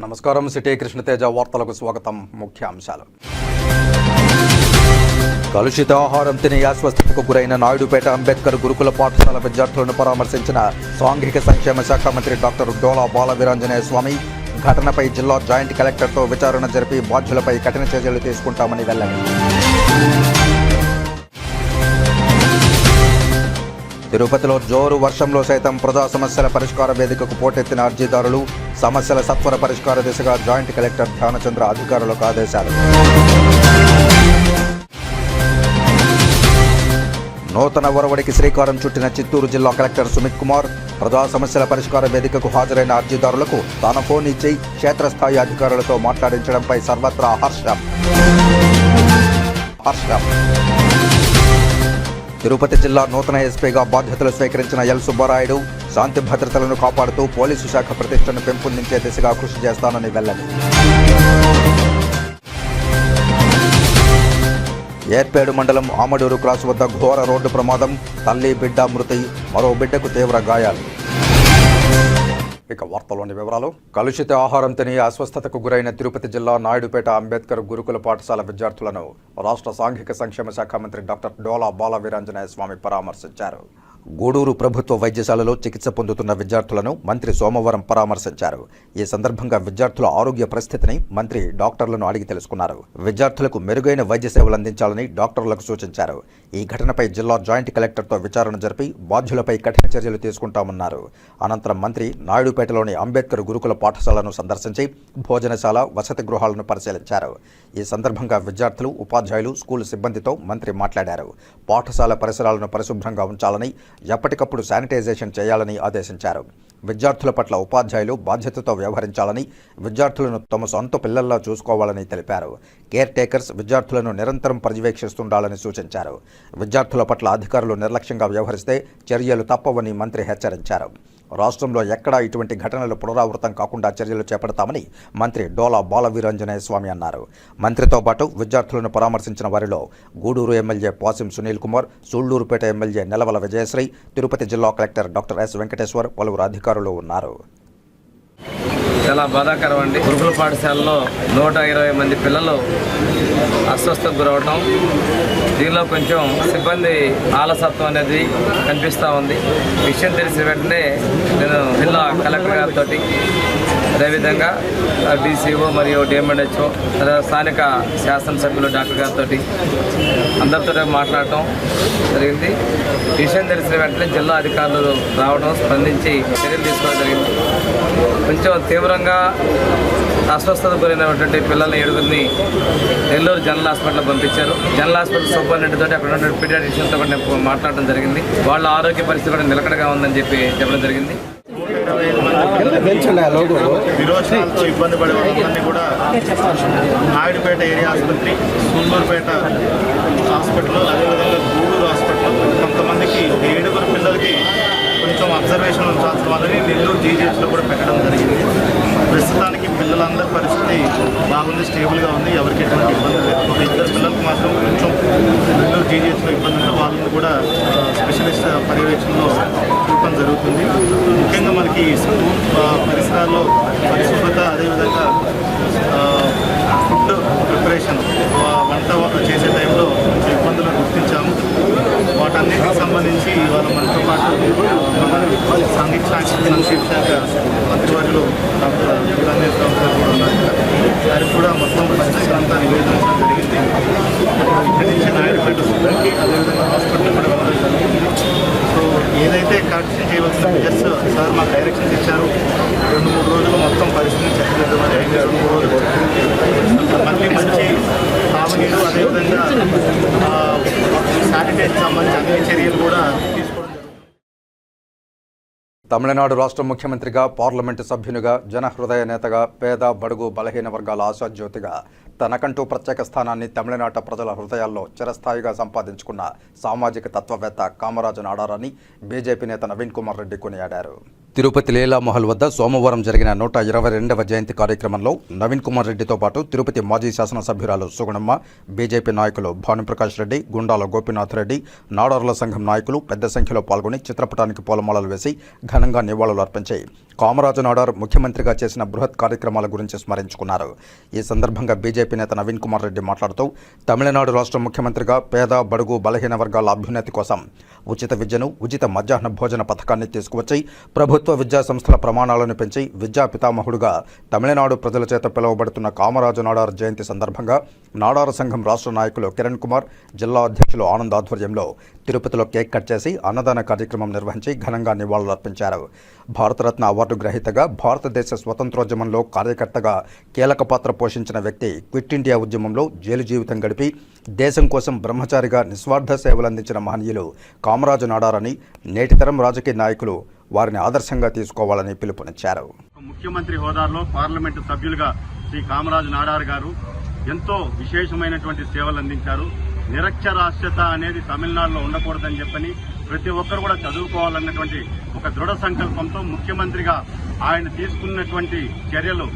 నమస్కారం. సిటీ కృష్ణతేజ వార్తలకు స్వాగతం. ముఖ్యాంశాలు. కలుషిత ఆహారం తిని అస్వస్థతకు గురైన నాయుడుపేట అంబేద్కర్ గురుకుల పాఠశాల విద్యార్థులను పరామర్శించిన సాంఘిక సంక్షేమ శాఖ మంత్రి డాక్టర్ డోలా బాల వీరాంజనేయ స్వామి ఘటనపై జిల్లా జాయింట్ కలెక్టర్తో విచారణ జరిపి బాధ్యులపై కఠిన చర్యలు తీసుకుంటామని వెల్లడి. తిరుపతిలో జోరు వర్షంలో సైతం ప్రజా సమస్యల పరిష్కార వేదికకు పోటెత్తిన అర్జీదారులు. సమస్యల సత్వర పరిష్కార దిశగా జాయింట్ కలెక్టర్ ధ్యానచంద్ర అధికారులకు ఆదేశాలు. నూతన ఒరవడికి శ్రీకారం చుట్టిన చిత్తూరు జిల్లా కలెక్టర్ సుమిత్ కుమార్. ప్రజా సమస్యల పరిష్కార వేదికకు హాజరైన అర్జీదారులకు తాను ఫోన్ ఇచ్చి క్షేత్రస్థాయి అధికారులతో మాట్లాడించడంపై సర్వత్రా హర్షం. తిరుపతి జిల్లా నూతన ఎస్పీగా బాధ్యతలు స్వీకరించిన ఎల్ సుబ్బారాయుడు శాంతి భద్రతలను కాపాడుతూ పోలీసు శాఖ ప్రతిష్టను పెంపొందించే దిశగా కృషి చేస్తానని వెల్లడి. ఏర్పేడు మండలం ఆమడూరు క్రాస్ వద్ద ఘోర రోడ్డు ప్రమాదం. తల్లి బిడ్డ మృతి, మరో బిడ్డకు తీవ్ర గాయాలు. ఇక వార్తలోని వివరాలు. కలుషిత ఆహారం తిని అస్వస్థతకు గురైన తిరుపతి జిల్లా నాయుడుపేట అంబేద్కర్ గురుకుల పాఠశాల విద్యార్థులను రాష్ట్ర సాంఘిక సంక్షేమ శాఖ మంత్రి డాక్టర్ డోలా బాల వీరాంజనేయ స్వామి పరామర్శించారు. గూడూరు ప్రభుత్వ వైద్యశాలలో చికిత్స పొందుతున్న విద్యార్థులను మంత్రి సోమవారం పరామర్శించారు. ఈ సందర్భంగా విద్యార్థుల ఆరోగ్య పరిస్థితిని మంత్రి డాక్టర్లను అడిగి తెలుసుకున్నారు. విద్యార్థులకు మెరుగైన వైద్య సేవలు అందించాలని డాక్టర్లకు సూచించారు. ఈ ఘటనపై జిల్లా జాయింట్ కలెక్టర్తో విచారణ జరిపి బాధ్యులపై కఠిన చర్యలు తీసుకుంటామన్నారు. అనంతరం మంత్రి నాయుడుపేటలోని అంబేద్కర్ గురుకుల పాఠశాలను సందర్శించి భోజనశాల, వసతి గృహాలను పరిశీలించారు. ఈ సందర్భంగా విద్యార్థులు, ఉపాధ్యాయులు, స్కూల్ సిబ్బందితో మంత్రి మాట్లాడారు. పాఠశాల పరిసరాలను పరిశుభ్రంగా ఉంచాలని, ఎప్పటికప్పుడు శానిటైజేషన్ చేయాలని ఆదేశించారు. విద్యార్థుల పట్ల ఉపాధ్యాయులు బాధ్యతతో వ్యవహరించాలని, విద్యార్థులను తమ సొంత పిల్లల్లా చూసుకోవాలని తెలిపారు. కేర్ టేకర్స్ విద్యార్థులను నిరంతరం పర్యవేక్షిస్తుండాలని సూచించారు. విద్యార్థుల పట్ల అధికారులు నిర్లక్ష్యంగా వ్యవహరిస్తే చర్యలు తప్పవని మంత్రి హెచ్చరించారు. రాష్ట్రంలో ఎక్కడా ఇటువంటి ఘటనలు పునరావృతం కాకుండా చర్యలు చేపడతామని మంత్రి డోలా బాల వీరాంజనేయ స్వామి అన్నారు. మంత్రితో పాటు విద్యార్థులను పరామర్శించిన వారిలో గూడూరు ఎమ్మెల్యే పాసిం సునీల్ కుమార్, సూళ్లూరుపేట ఎమ్మెల్యే నెలవల విజయశ్రీ, తిరుపతి జిల్లా కలెక్టర్ డాక్టర్ ఎస్ వెంకటేశ్వర్, పలువురు అధికారులు ఉన్నారు. చాలా బాధాకరం అండి. గురుకుల పాఠశాలలో 120 మంది పిల్లలు అస్వస్థతకు గురవటం, దీనిలో కొంచెం సిబ్బంది ఆలసత్వం అనేది కనిపిస్తూ ఉంది. విషయం తెలిసిన వెంటనే నేను జిల్లా కలెక్టర్ గారితో, అదేవిధంగా డీసీఓ మరియు డిఎంఎన్హెచ్ఓ, స్థానిక శాసనసభ్యులు డాక్టర్ గారితో అందరితో మాట్లాడటం జరిగింది. విషయం తెలిసిన వెంటనే జిల్లా అధికారులు రావడం, స్పందించి చర్యలు తీసుకోవడం జరిగింది. కొంచెం తీవ్రంగా అస్వస్థత గురైనటువంటి పిల్లల్ని 7గురిని నెల్లూరు జనరల్ హాస్పిటల్ పంపించారు. జనరల్ హాస్పిటల్ సూపరింటెండెంట్ తోటి అక్కడ ఉన్న పీడియాట్రిషియన్తో కూడా నేను మాట్లాడడం జరిగింది. వాళ్ళ ఆరోగ్య పరిస్థితి కూడా నిలకడగా ఉందని చెప్పడం జరిగింది. విరోచనాలతో ఇబ్బంది పడే వాళ్ళందరినీ కూడా నాయుడుపేట ఏరియా ఆసుపత్రి, సూళ్లూరుపేట హాస్పిటల్, అదేవిధంగా గూడూరు హాస్పిటల్ కొంతమందికి 7గురు పిల్లలకి కొంచెం అబ్జర్వేషన్ ఉంచాల్సిన వాళ్ళని నెల్లూరు జీజీహెచ్లో కూడా పెట్టడం జరిగింది. ప్రస్తుతానికి పిల్లలందరి పరిస్థితి బాగుంది, స్టేబుల్గా ఉంది, ఎవరికి ఎటువంటి ఇబ్బంది లేదు. 2 పిల్లలకు మాత్రం కొంచెం నెల్లూరు జీజీహెచ్లో ఇబ్బంది ఉంటే వాళ్ళని కూడా స్పెషలిస్ట్ పర్యవేక్షణలో చూడటం జరుగుతుంది. ముఖ్యంగా మనకి స్కూల్ పరిసరాల్లో పరిశుభ్రత, అదేవిధంగా ఫుడ్ ప్రిపరేషన్, వంట చేసే టైంలో ఇబ్బందులు గుర్తించాము. వాటన్నిటికి సంబంధించి ఇవాళ మనతో పాటు సాంఘిక సంక్షేమ శాఖ మంత్రివర్యులు డాక్టర్ వీరాంజనేయ స్వామి గారు కూడా ఉన్నారు. వారికి కూడా మొత్తం పరిస్థితి అంతా నివేదించడం జరిగింది. ఇక్కడి నుంచి నాయుడుపేట సిబ్బందికి, అదేవిధంగా హాస్పిటల్ కూడా వెళ్ళడం జరిగింది. సో ఏదైతే కరెక్షన్ చేయవలసిన మెజర్స్ సార్ మాకు డైరెక్షన్స్ ఇచ్చారు. 2-3 రోజులు మొత్తం పరిస్థితిని చక్కదిద్దమని 2-3 రోజులు మళ్ళీ మంచి తాగునీరు, అదేవిధంగా శానిటైజేషన్ సంబంధించి అన్ని చర్యలు కూడా తీసుకోవడం జరుగుతుంది. తమిళనాడు రాష్ట్ర ముఖ్యమంత్రిగా, పార్లమెంటు సభ్యునిగా, జనహృదయ నేతగా, పేద, బడుగు, బలహీన వర్గాల ఆశాజ్యోతిగా తనకంటూ ప్రత్యేక స్థానాన్ని తమిళనాట ప్రజల హృదయాల్లో చిరస్థాయిగా సంపాదించుకున్న సామాజిక తత్వవేత్త కామరాజు నాడారని బీజేపీ నేత నవీన్ కుమార్ రెడ్డి కొనియాడారు. తిరుపతి లీలామహల్ వద్ద సోమవారం జరిగిన 122వ జయంతి కార్యక్రమంలో నవీన్ కుమార్ రెడ్డితో పాటు తిరుపతి మాజీ శాసనసభ్యురాలు సుగుణమ్మ, బీజేపీ నాయకులు భానుప్రకాష్ రెడ్డి, గుండాల గోపీనాథ్ రెడ్డి, నాడారుల సంఘం నాయకులు పెద్ద సంఖ్యలో పాల్గొని చిత్రపటానికి పూలమాలలు వేసి ఘనంగా నివాళులు అర్పించి కామరాజు నాడార్ ముఖ్యమంత్రిగా చేసిన బృహత్ కార్యక్రమాల గురించి స్మరించుకున్నారు. ఈ సందర్భంగా బీజేపీ నేత నవీన్ కుమార్ రెడ్డి మాట్లాడుతూ తమిళనాడు రాష్ట్ర ముఖ్యమంత్రిగా పేద, బడుగు, బలహీన వర్గాల అభ్యున్నతి కోసం ఉచిత విద్యను, ఉచిత మధ్యాహ్న భోజన పథకాన్ని తీసుకువచ్చి ప్రభుత్వ విద్యా సంస్థల ప్రమాణాలను పెంచి విద్యా పితామహుడుగా తమిళనాడు ప్రజల చేత పిలువబడుతున్న కామరాజు నాడార్ జయంతి సందర్భంగా నాడార్ సంఘం రాష్ట్ర నాయకులు కిరణ్ కుమార్, జిల్లా అధ్యక్షులు ఆనంద్ ఆధ్వర్యంలో తిరుపతిలో కేక్ కట్ చేసి అన్నదాన కార్యక్రమం నిర్వహించి ఘనంగా నివాళులర్పించారు. భారతరత్న అవార్డు గ్రహీతగా, భారతదేశ స్వతంత్రోద్యమంలో కార్యకర్తగా కీలక పాత్ర పోషించిన వ్యక్తి క్విట్ ఇండియా ఉద్యమంలో జైలు జీవితం గడిపి దేశం కోసం బ్రహ్మచారిగా నిస్వార్థ సేవలందించిన మహనీయులు కామరాజు నాడార్ అని నేటితరం రాజకీయ నాయకులు వారిని ఆదర్శంగా తీసుకోవాలని పిలుపునిచ్చారు. ముఖ్యమంత్రి హోదాలో పార్లమెంటు సభ్యులుగా శ్రీ కామరాజు నాడార్ గారు ఎంతో విశేషమైనటువంటి సేవలు అందించారు. నిరక్షరాస్యత అనేది తమిళనాడులో ఉండకూడదని చెప్పని ప్రతి ఒక్కరు కూడా చదువుకోవాలన్నటువంటి ఒక దృఢ సంకల్పంతో ముఖ్యమంత్రిగా ఆయన తీసుకున్నటువంటి చర్యలు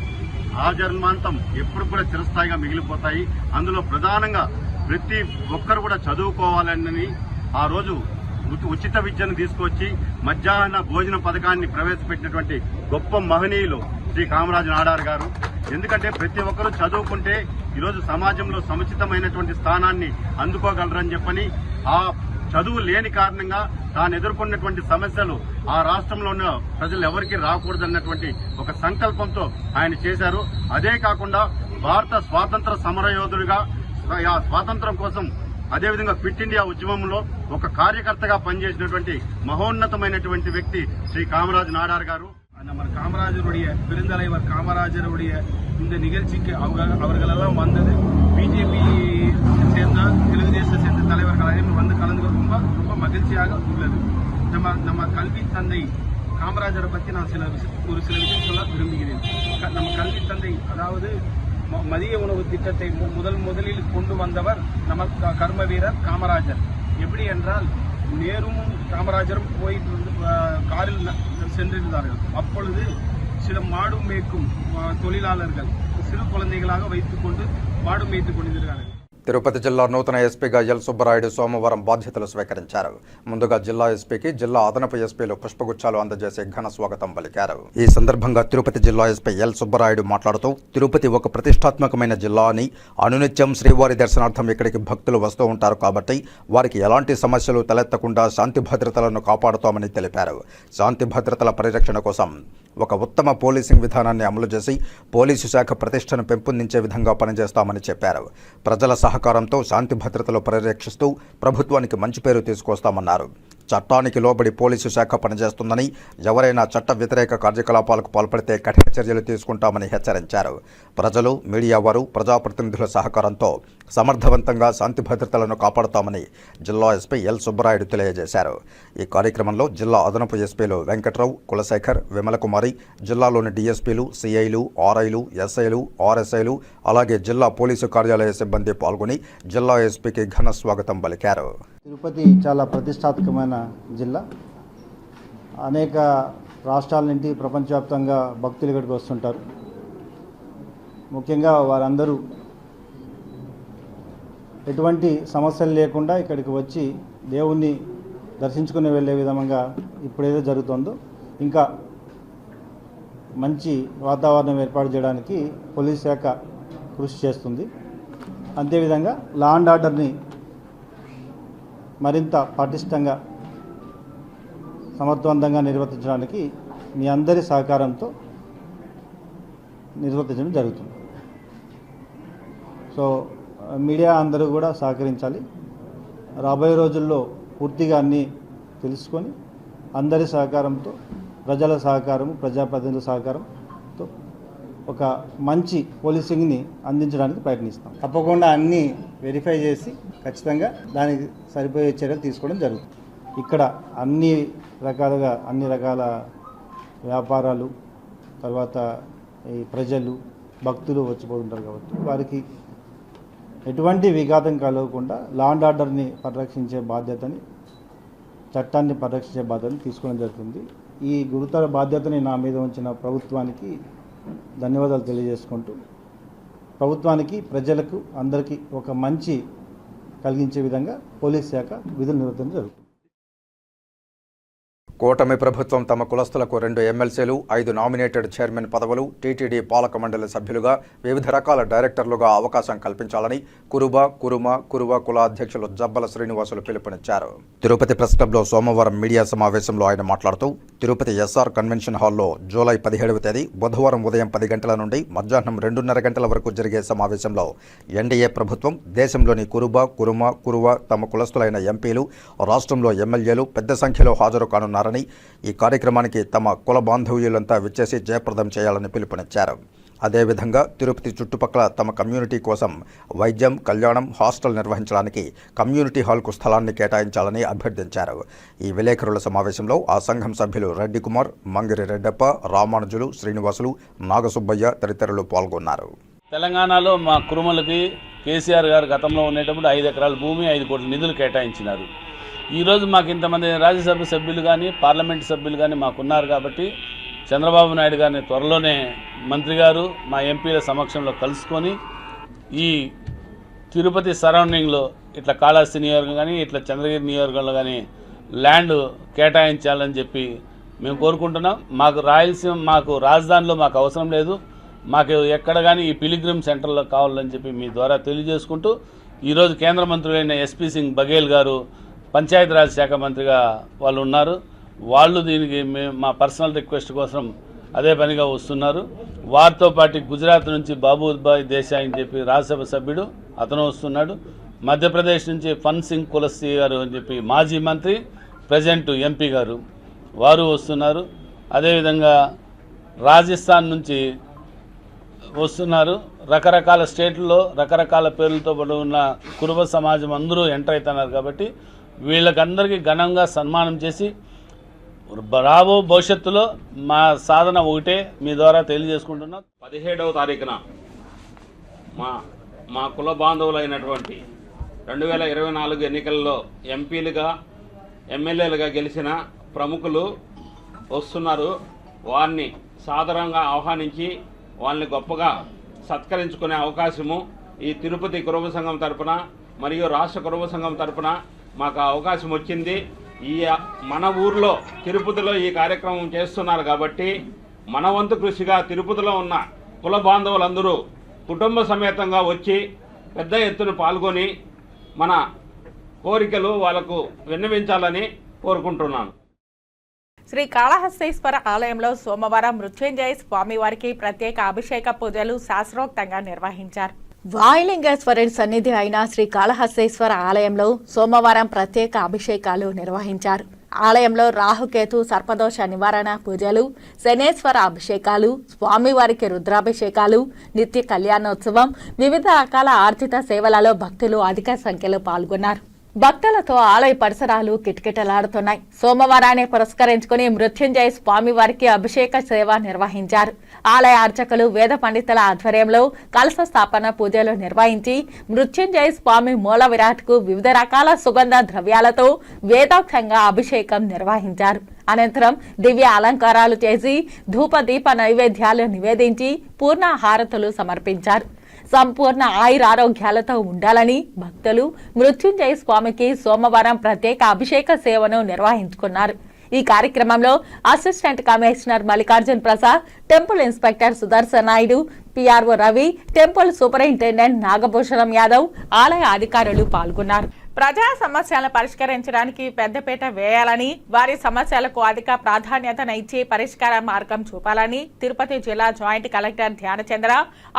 ఆజన్మాంతం ఎప్పుడు కూడా చిరస్థాయిగా మిగిలిపోతాయి. అందులో ప్రధానంగా ప్రతి ఒక్కరు కూడా చదువుకోవాలని ఆ రోజు ఉచిత విద్యను తీసుకొచ్చి మధ్యాహ్న భోజన పథకాన్ని ప్రవేశపెట్టినటువంటి గొప్ప మహనీయులు శ్రీ కామరాజు నాడార్ గారు. ఎందుకంటే ప్రతి ఒక్కరూ చదువుకుంటే ఈరోజు సమాజంలో సముచితమైనటువంటి స్థానాన్ని అందుకోగలరని చెప్పని, ఆ చదువు లేని కారణంగా తాను ఎదుర్కొన్నటువంటి సమస్యలు ఆ రాష్ట్రంలో ఉన్న ప్రజలు ఎవరికి రాకూడదన్నటువంటి ఒక సంకల్పంతో ఆయన చేశారు. అదే కాకుండా భారత స్వాతంత్ర సమరయోధుడిగా ఆ స్వాతంత్రం కోసం అదేవిధంగా క్విట్ ఇండియా ఉద్యమంలో ఒక కార్యకర్తగా పనిచేసినటువంటి மகோன்னதమైనటువంటి వ్యక్తి శ్రీ காமராஜ் நாடார் గారు. நம்ம காமராஜருடைய பெருந்தலைவர் காமராஜருடைய இந்த நிகழ்ச்சிக்கு அவர்களெல்லாம் வந்தது பிஜேபி சேர்ந்த தெலுங்குதேச சேர்ந்த தலைவர்கள் அனைவரும் வந்து கலந்து ரொம்ப மகிழ்ச்சியாக உள்ளது. நம்ம கல்வி தந்தை காமராஜரை பற்றி நான் ஒரு சில விஷயம் சொல்ல விரும்புகிறேன். நம்ம கல்வி தந்தை அதாவது மதிய உணவு திட்டத்தை முதலில் கொண்டு வந்தவர் நம்ம கர்ம வீரர் காமராஜர். எப்படி என்றால் நேரும் காமராஜரும் போயிட்டு காரில் சென்றிருந்தார்கள். அப்பொழுது சில மாடு மேய்க்கும் தொழிலாளர்கள் சிறு குழந்தைகளாக வைத்துக் கொண்டு மாடு மேய்த்துக் கொண்டிருக்கிறார்கள். తిరుపతి జిల్లా నూతన ఎస్పీగా ఎల్ సుబ్బరాయుడు సోమవారం బాధ్యతలు స్వీకరించారు. ముందుగా జిల్లా ఎస్పీకి జిల్లా అదనపు ఎస్పీలు పుష్పగుచ్చాలు అందజేసి ఘన స్వాగతం పలికారు. ఈ సందర్భంగా తిరుపతి జిల్లా ఎస్పీ ఎల్ సుబ్బరాయుడు మాట్లాడుతూ తిరుపతి ఒక ప్రతిష్టాత్మకమైన జిల్లా అని, అనునిత్యం శ్రీవారి దర్శనార్థం ఇక్కడికి భక్తులు వస్తూ ఉంటారు కాబట్టి వారికి ఎలాంటి సమస్యలు తలెత్తకుండా శాంతి భద్రతలను కాపాడుతామని తెలిపారు. శాంతి భద్రతల పరిరక్షణ కోసం ఒక ఉత్తమ పోలీసింగ్ విధానాన్ని అమలు చేసి పోలీసు శాఖ ప్రతిష్టను పెంపొందించే విధంగా పనిచేస్తామని చెప్పారు. ప్రజల సహకారంతో శాంతి భద్రతలు పరిరక్షిస్తూ ప్రభుత్వానికి మంచి పేరు తీసుకొస్తామన్నారు. చట్టానికి లోబడి పోలీసు శాఖ పనిచేస్తుందని, ఎవరైనా చట్ట వ్యతిరేక కార్యకలాపాలకు పాల్పడితే కఠిన చర్యలు తీసుకుంటామని హెచ్చరించారు. ప్రజలు, మీడియా వారు, ప్రజాప్రతినిధుల సహకారంతో సమర్థవంతంగా శాంతి భద్రతలను కాపాడుతామని జిల్లా ఎస్పీ ఎల్ సుబ్బరాయుడు తెలియజేశారు. ఈ కార్యక్రమంలో జిల్లా అదనపు ఎస్పీలు వెంకట్రావు, కులశేఖర్, విమలకుమారి, జిల్లాలోని డీఎస్పీలు, సిఐలు, ఆర్ఐలు, ఎస్ఐలు, ఆర్ఎస్ఐలు, అలాగే జిల్లా పోలీసు కార్యాలయ సిబ్బంది పాల్గొని జిల్లా ఎస్పీకి ఘన స్వాగతం పలికారు. తిరుపతి చాలా ప్రతిష్టాత్మకమైన జిల్లా. అనేక రాష్ట్రాల నుండి ప్రపంచవ్యాప్తంగా భక్తులు ఇక్కడికి వస్తుంటారు. ముఖ్యంగా వారందరూ ఎటువంటి సమస్యలు లేకుండా ఇక్కడికి వచ్చి దేవుణ్ణి దర్శించుకుని వెళ్ళే విధంగా ఇప్పుడేదో జరుగుతుందో ఇంకా మంచి వాతావరణం ఏర్పాటు చేయడానికి పోలీస్ శాఖ కృషి చేస్తుంది. అంతేవిధంగా లా అండ్ ఆర్డర్ని మరింత పటిష్టంగా సమర్థవంతంగా నిర్వర్తించడానికి మీ అందరి సహకారంతో నిర్వర్తించడం జరుగుతుంది. సో మీడియా అందరూ కూడా సహకరించాలి. రాబోయే రోజుల్లో పూర్తిగా అన్నీ తెలుసుకొని అందరి సహకారంతో, ప్రజల సహకారము, ప్రజాప్రతినిధుల సహకారంతో ఒక మంచి పోలీసింగ్ని అందించడానికి ప్రయత్నిస్తాం. తప్పకుండా అన్నీ వెరిఫై చేసి ఖచ్చితంగా దానికి సరిపోయే చర్యలు తీసుకోవడం జరుగుతుంది. ఇక్కడ అన్ని రకాల వ్యాపారాలు, తర్వాత ఈ ప్రజలు, భక్తులు వచ్చిపోతుంటారు కాబట్టి వారికి ఎటువంటి విఘాతం కలగకుండా లా అండ్ ఆర్డర్ని పరిరక్షించే బాధ్యతని, చట్టాన్ని పరిరక్షించే బాధ్యతని తీసుకోవడం జరుగుతుంది. ఈ గురుతర బాధ్యతని నా మీద ఉంచిన ప్రభుత్వానికి ధన్యవాదాలు తెలియజేసుకుంటూ, ప్రభుత్వానికి, ప్రజలకు, అందరికీ ఒక మంచి కలిగించే విధంగా పోలీస్ శాఖ విధులు నిర్వర్తించడం జరుగుతుంది. కూటమి ప్రభుత్వం తమ కులస్తులకు 2 ఎమ్మెల్సీలు 5 నామినేటెడ్ చైర్మన్ పదవులు టీటీడీ పాలక మండలి సభ్యులుగా వివిధ రకాల డైరెక్టర్లుగా అవకాశం కల్పించాలని కురుమ కుల అధ్యక్షులు జబ్బల శ్రీనివాసులు పిలుపునిచ్చారు. తిరుపతి ప్రెస్ క్లబ్లో సోమవారం మీడియా సమావేశంలో ఆయన మాట్లాడుతూ తిరుపతి ఎస్ఆర్ కన్వెన్షన్ హాల్లో జూలై 17వ తేదీ బుధవారం ఉదయం 10 గంటల నుండి మధ్యాహ్నం 2:30 గంటల వరకు జరిగే సమావేశంలో ఎన్డీఏ ప్రభుత్వం దేశంలోని కురువ తమ కులస్తులైన ఎంపీలు రాష్ట్రంలో ఎమ్మెల్యేలు పెద్ద సంఖ్యలో హాజరు కానున్నారని ఈ కార్యక్రమానికి తమ కుల బాంధవ్యులంతా విచ్చేసి జయప్రదం చేయాలని పిలుపునిచ్చారు. అదేవిధంగా తిరుపతి చుట్టుపక్కల తమ కమ్యూనిటీ కోసం వైద్యం, కళ్యాణం, హాస్టల్ నిర్వహించడానికి కమ్యూనిటీ హాల్కు స్థలాన్ని కేటాయించాలని అభ్యర్థించారు. ఈ విలేకరుల సమావేశంలో ఆ సంఘం సభ్యులు రెడ్డి కుమార్, మంగిరి రెడ్డప్ప, రామానుజులు, శ్రీనివాసులు, నాగసుబ్బయ్య తదితరులు పాల్గొన్నారు. తెలంగాణలో మా కురుమలకి కేసీఆర్ గారు గతంలో ఉండేటప్పుడు 5 ఎకరాల భూమి 5 కోట్ల నిధులు కేటాయించినారు. ఈరోజు మాకు ఇంతమంది రాజ్యసభ సభ్యులు కానీ పార్లమెంటు సభ్యులు కానీ మాకున్నారు కాబట్టి చంద్రబాబు నాయుడు గారిని త్వరలోనే మంత్రి గారు మా ఎంపీల సమక్షంలో కలుసుకొని ఈ తిరుపతి సరౌండింగ్లో ఇట్లా కాళహస్తి నియోజకవర్గం కానీ ఇట్లా చంద్రగిరి నియోజకవర్గంలో కానీ ల్యాండ్ కేటాయించాలని చెప్పి మేము కోరుకుంటున్నాం. మాకు రాజధానిలో మాకు అవసరం లేదు, మాకు ఎక్కడ కానీ ఈ పిలిగ్రిమ్ సెంటర్లో కావాలని చెప్పి మీ ద్వారా తెలియజేసుకుంటూ ఈరోజు కేంద్ర మంత్రులైన ఎస్పీ సింగ్ బఘేల్ గారు పంచాయతీరాజ్ శాఖ మంత్రిగా వాళ్ళు ఉన్నారు. వాళ్ళు దీనికి మా పర్సనల్ రిక్వెస్ట్ కోసం అదే పనిగా వస్తున్నారు. వారితో పాటు గుజరాత్ నుంచి బాబుభాయ్ దేశాయ్ అని చెప్పి రాజ్యసభ సభ్యుడు అతను వస్తున్నాడు. మధ్యప్రదేశ్ నుంచి ఫన్ సింగ్ కులస్తి గారు అని చెప్పి మాజీ మంత్రి ప్రజెంట్ ఎంపీ గారు వారు వస్తున్నారు. అదేవిధంగా రాజస్థాన్ నుంచి వస్తున్నారు. రకరకాల స్టేట్లలో రకరకాల పేర్లతో పాటు ఉన్న కురుబ సమాజం అందరూ ఎంటర్ అవుతున్నారు కాబట్టి వీళ్ళకందరికీ ఘనంగా సన్మానం చేసి రాబో భవిష్యత్తులో మా సాధన ఒకటే మీ ద్వారా తెలియజేసుకుంటున్నాం. 17వ తారీఖున మా కుల బాంధవులైనటువంటి 2024 ఎన్నికల్లో ఎంపీలుగా ఎమ్మెల్యేలుగా గెలిచిన ప్రముఖులు వస్తున్నారు. వారిని సాదరంగా ఆహ్వానించి వాళ్ళని గొప్పగా సత్కరించుకునే అవకాశము ఈ తిరుపతి కురుబ సంఘం తరపున మరియు రాష్ట్ర కురుబ సంఘం తరపున మాకు అవకాశం వచ్చింది. మన ఊర్లో తిరుపతిలో ఈ కార్యక్రమం చేస్తున్నారు కాబట్టి మన వంతు కృషిగా తిరుపతిలో ఉన్న కుల బాంధవులందరూ కుటుంబ సమేతంగా వచ్చి పెద్ద ఎత్తున పాల్గొని మన కోరికలు వాళ్లకు విన్నవించాలని కోరుకుంటున్నాను. శ్రీ కాళహస్తీశ్వర ఆలయంలో సోమవారం మృత్యుంజయ స్వామివారికి ప్రత్యేక అభిషేక పూజలు శాస్త్రోక్తంగా నిర్వహించారు. వాయులింగేశ్వరుడి సన్నిధి అయిన శ్రీ కాళహస్తీశ్వర ఆలయంలో సోమవారం ప్రత్యేక అభిషేకాలు నిర్వహించారు. ఆలయంలో రాహుకేతు సర్పదోష నివారణ పూజలు, శనేశ్వర అభిషేకాలు, స్వామివారికి రుద్రాభిషేకాలు, నిత్య కళ్యాణోత్సవం, వివిధ రకాల ఆర్జిత సేవలలో భక్తులు అధిక సంఖ్యలో పాల్గొన్నారు. భక్తులతో ఆలయ పరిసరాలు కిటకిటలాడుతున్నాయి. సోమవారాన్ని పురస్కరించుకుని మృత్యుంజయ స్వామివారికి అభిషేక సేవ నిర్వహించారు. ఆలయ అర్చకులు వేద పండితుల ఆధ్వర్యంలో కలశ స్థాపన పూజలు నిర్వహించి మృత్యుంజయ స్వామి మూల విరాట్కు వివిధ రకాల సుగంధ ద్రవ్యాలతో వేదోక్తంగా అభిషేకం నిర్వహించారు. అనంతరం దివ్య అలంకారాలు చేసి ధూప దీప నైవేద్యాలు నివేదించి పూర్ణ హారతులు సమర్పించారు. సంపూర్ణ ఆయురారోగ్యాలతో ఉండాలని భక్తులు మృత్యుంజయ స్వామికి సోమవారం ప్రత్యేక అభిషేక సేవను నిర్వహించుకున్నారు. ఈ కార్యక్రమంలో assistant commissioner Mallikarjun Prasad, temple inspector Sudarshan Naidu, PRO Ravi, temple superintendent Nagabhushanam Yadav, ఆలయ అధికారులు పాల్గొన్నారు. ప్రజా సమస్యలను పరిష్కరించడానికి పెద్దపీట వేయాలని, వారి సమస్యలకు అధిక ప్రాధాన్యతనిచ్చి పరిష్కార మార్గం చూపాలని తిరుపతి జిల్లా జాయింట్ కలెక్టర్ ధ్యానచంద్ర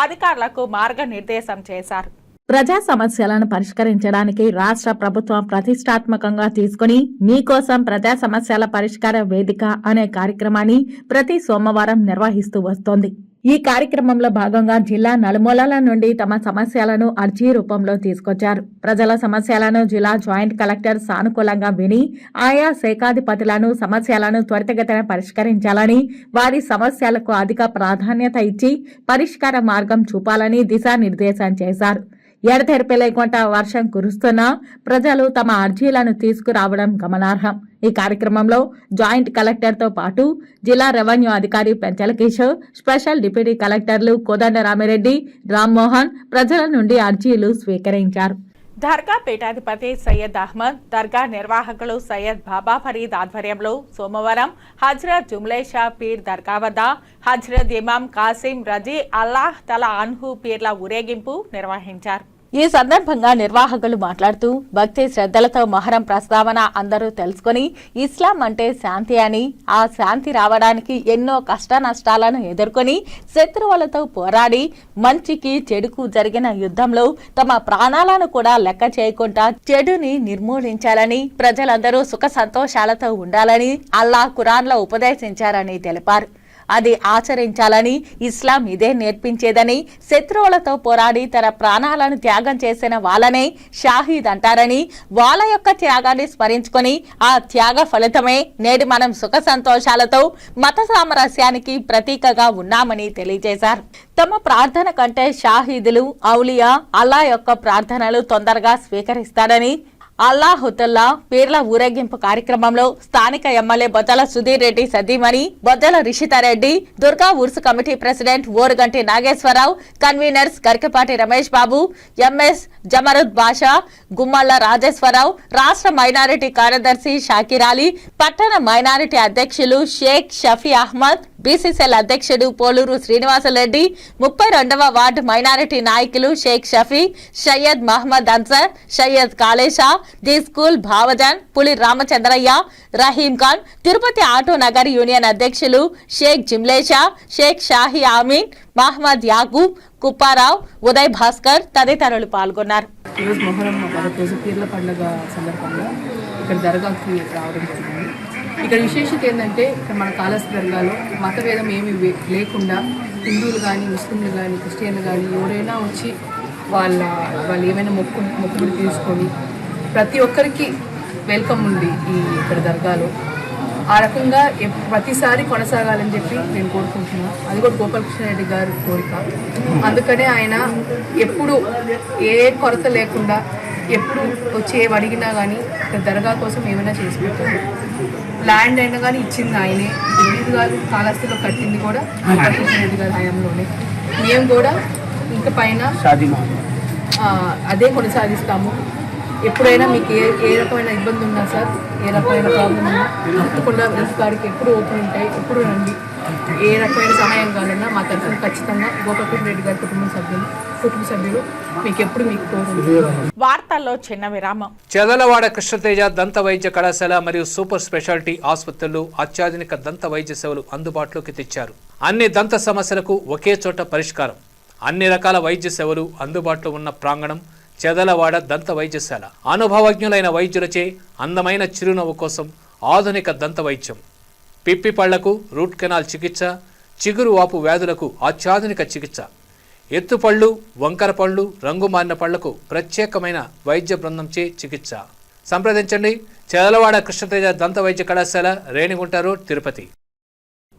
అధికారులకు మార్గనిర్దేశం చేశారు. ప్రజా సమస్యలను పరిష్కరించడానికి రాష్ట్ర ప్రభుత్వం ప్రతిష్టాత్మకంగా తీసుకుని మీకోసం ప్రజా సమస్యల పరిష్కార వేదిక అనే కార్యక్రమాన్ని ప్రతి సోమవారం నిర్వహిస్తూ వస్తోంది. ఈ కార్యక్రమంలో భాగంగా జిల్లా నలుమూలల నుండి తమ సమస్యలను అర్జీ రూపంలో తీసుకొచ్చారు. ప్రజల సమస్యలను జిల్లా జాయింట్ కలెక్టర్ సానుకూలంగా విని ఆయా శాఖాధిపతులను సమస్యలను త్వరితగతిన పరిష్కరించాలని, వారి సమస్యలకు అధిక ప్రాధాన్యత ఇచ్చి పరిష్కార మార్గం చూపాలని దిశానిర్దేశం చేశారు. ఎడతెరిపి లేకుండా వర్షం కురుస్తున్నా ప్రజలు తమ అర్జీలను తీసుకురావడం గమనార్హం. ఈ కార్యక్రమంలో జాయింట్ కలెక్టర్తో పాటు జిల్లా రెవెన్యూ అధికారి పెంచల కిషోర్, స్పెషల్ డిప్యూటీ కలెక్టర్లు కోదండ రామిరెడ్డి, రామ్మోహన్ ప్రజల నుండి అర్జీలు స్వీకరించారు. దర్గా పీఠాధిపతి సయ్యద్ అహ్మద్, దర్గా నిర్వాహకులు సయ్యద్ బాబా ఫరీద్ ఆధ్వర్యంలో సోమవారం హజ్రత్ జుమ్లేషా పీర్ దర్గా వద్ద హజ్రత్ ఇమాం కాసిం రజీ అల్లాహ్ తలా అన్హు పీర్ల ఊరేగింపు నిర్వహించారు. ఈ సందర్భంగా నిర్వాహకులు మాట్లాడుతూ భక్తి శ్రద్ధలతో మొహరం ప్రస్తావన అందరూ తెలుసుకుని ఇస్లాం అంటే శాంతి అని, ఆ శాంతి రావడానికి ఎన్నో కష్ట నష్టాలను ఎదుర్కొని శత్రువులతో పోరాడి మంచికి చెడుకు జరిగిన యుద్ధంలో తమ ప్రాణాలను కూడా లెక్క చేయకుండా చెడుని నిర్మూలించాలని, ప్రజలందరూ సుఖ సంతోషాలతో ఉండాలని అల్లాహ్ ఖురాన్లో ఉపదేశించారని తెలిపారు. అది ఆచరించాలని ఇస్లాం ఇదే నేర్పించేదని, శత్రువులతో పోరాడి తన ప్రాణాలను త్యాగం చేసిన వాళ్ళనే షాహీద్ అంటారని, వాళ్ళ యొక్క త్యాగాన్ని స్మరించుకొని ఆ త్యాగ ఫలితమే నేడు మనం సుఖ సంతోషాలతో మత సామరస్యానికి ప్రతీకగా ఉన్నామని తెలియజేశారు. తమ ప్రార్థన కంటే షాహీదులు, ఔలియా అల్లా యొక్క ప్రార్థనలు తొందరగా స్వీకరిస్తాడని, అల్లాహుతుల్లా పీర్ల ఊరేగింపు కార్యక్రమంలో స్థానిక ఎమ్మెల్యే బొజ్జల సుధీర్ రెడ్డి సతీమణి Bojjala Rishitha Reddy, Durga Urs committee president Oruganti Nageswara Rao, conveners Garikapati Ramesh Babu, MS Jamarud Basha, Gummalla Rajeswara Rao, రాష్ట్ర మైనారిటీ కార్యదర్శి షాకిర్ అలీ, పట్టణ మైనారిటీ అధ్యక్షులు షేక్ షఫీ అహ్మద్, బీసీసీఎల్ అధ్యక్షుడు పోలూరు శ్రీనివాసరెడ్డి, 32వ వార్డు మైనారిటీ నాయకులు Sheikh Shafi, Syed Mohammed Ansar, Syed Kalesha, the school Bhavajan, Puli Ramachandraiah, Rahim Khan, Tirupati auto Nagar union అధ్యక్షులు షేక్ జిమ్లేషా, షేక్ షాహీ ఆమీన్, మహమ్మద్ యాకూబ్, కుప్పారావు, ఉదయ్ భాస్కర్ తదితరులు పాల్గొన్నారు. ఈరోజు మొహరం రోజు పీర్ల పండుగ సందర్భంగా ఇక్కడ దర్గాకి రావడం జరిగింది. ఇక్కడ విశేషత ఏంటంటే ఇక్కడ మన కాళహస్తి దర్గాలో మతభేదం ఏమీ లేకుండా హిందువులు కానీ, ముస్లింలు కానీ, క్రిస్టియన్లు కానీ ఎవరైనా వచ్చి వాళ్ళు ఏమైనా మొక్కుబడి తీసుకొని ప్రతి ఒక్కరికి వెల్కమ్ ఉంది ఈ ఇక్కడ దర్గాలో. ఆ రకంగా ప్రతిసారి కొనసాగాలని చెప్పి నేను కోరుకుంటున్నాను. అది కూడా గోపాలకృష్ణారెడ్డి గారి కోరిక. అందుకనే ఆయన ఎప్పుడు ఏ కొరత లేకుండా ఎప్పుడు వచ్చి ఏం అడిగినా కానీ ఇక్కడ దర్గా కోసం ఏమైనా చేసి పెట్టారు. ల్యాండ్ అయినా కానీ ఇచ్చింది ఆయనే. రెడ్డి గారు కాళహస్తిలో కట్టింది కూడా గోపాలకృష్ణారెడ్డి గారి హయాంలోనే. మేము కూడా ఇంక పైన అదే కొనసాగిస్తాము. ఎప్పుడైనా మీకు ఏ రకమైన ఇబ్బంది ఉన్నా సార్, ఏ రకమైన ప్రాబ్లం ఉన్నా తప్పకుండా గారికి ఎప్పుడు ఓపెన్ ఉంటాయి, ఎప్పుడు రండి. ఏ రకమైన సహాయం కావాలన్నా మా తరఫున ఖచ్చితంగా గోపాలకృష్ణ రెడ్డి గారి కుటుంబ సభ్యులు మీకు ఎప్పుడు మీకు కోరుకుంటున్నారు. వార్తల్లో చిన్న విరామం. చెదలవాడ కృష్ణతేజ దంత వైద్య కళాశాల మరియు సూపర్ స్పెషాలిటీ ఆసుపత్రుల్లో అత్యాధునిక దంత వైద్య సేవలు అందుబాటులోకి తెచ్చారు. అన్ని దంత సమస్యలకు ఒకే చోట పరిష్కారం. అన్ని రకాల వైద్య సేవలు అందుబాటులో ఉన్న ప్రాంగణం చెదలవాడ దంత వైద్యశాల. అనుభవజ్ఞులైన వైద్యులచే అందమైన చిరునవ్వు కోసం ఆధునిక దంత వైద్యం, పిప్పి పళ్లకు రూట్ కెనాల్ చికిత్స, చిగురు వాపు వ్యాధులకు అత్యాధునిక చికిత్స, ఎత్తుపళ్ళు, వంకర పళ్ళు, రంగు మారిన పళ్లకు ప్రత్యేకమైన వైద్య బృందంచే చికిత్స. సంప్రదించండి చెదలవాడ కృష్ణతేజ దంత వైద్య కళాశాల, రేణిగుంట రోడ్, తిరుపతి.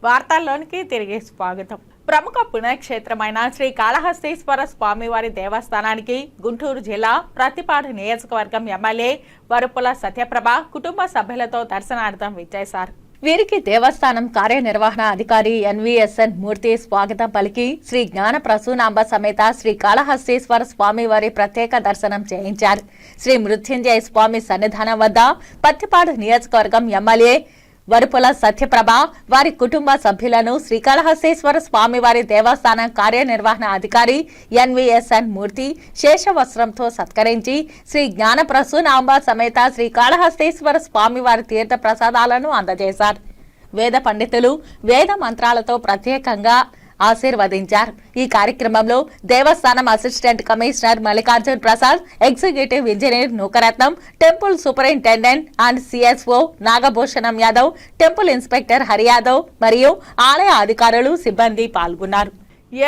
వార్తల్లోనికి తిరిగి స్వాగతం. ప్రముఖ పుణ్యక్షేత్రమైన శ్రీ కాళహస్తీశ్వర స్వామివారి దేవస్థానానికి గుంటూరు జిల్లా ప్రతిపాడు నియోజకవర్గం ఎమ్మెల్యే వరుపుల సత్యప్రభ కుటుంబ సభ్యులతో దర్శనార్థం విచ్చేశారు. వీరికి దేవస్థానం కార్యనిర్వహణ అధికారి ఎన్వీఎస్ఎన్ మూర్తి స్వాగతం పలికి శ్రీ జ్ఞాన ప్రసూనాంబ సమేత శ్రీ కాళహస్తీశ్వర స్వామివారి ప్రత్యేక దర్శనం చేయించారు. శ్రీ మృత్యుంజయ స్వామి సన్నిధానం వద్ద ప్రతిపాడు నియోజకవర్గం ఎమ్మెల్యే వరుపుల సత్యప్రభ వారి కుటుంబ సభ్యులను శ్రీకాళహస్తీశ్వర స్వామివారి దేవస్థానం కార్యనిర్వహణ అధికారి ఎన్వీఎస్ఎన్ మూర్తి శేషవస్త్రంతో సత్కరించి శ్రీ జ్ఞాన ప్రసూనాంబ సమేత శ్రీకాళహస్తీశ్వర స్వామివారి తీర్థ ప్రసాదాలను అందజేశారు. వేద పండితులు వేద మంత్రాలతో ప్రత్యేకంగా ఆశీర్వదించారు. ఈ కార్యక్రమంలో దేవస్థానం assistant commissioner Mallikarjun Prasad, executive engineer Nookaratnam, temple superintendent and CSO Nagabhushanam Yadav, temple inspector Hari Yadav మరియు ఆలయ అధికారులు, సిబ్బంది పాల్గొన్నారు.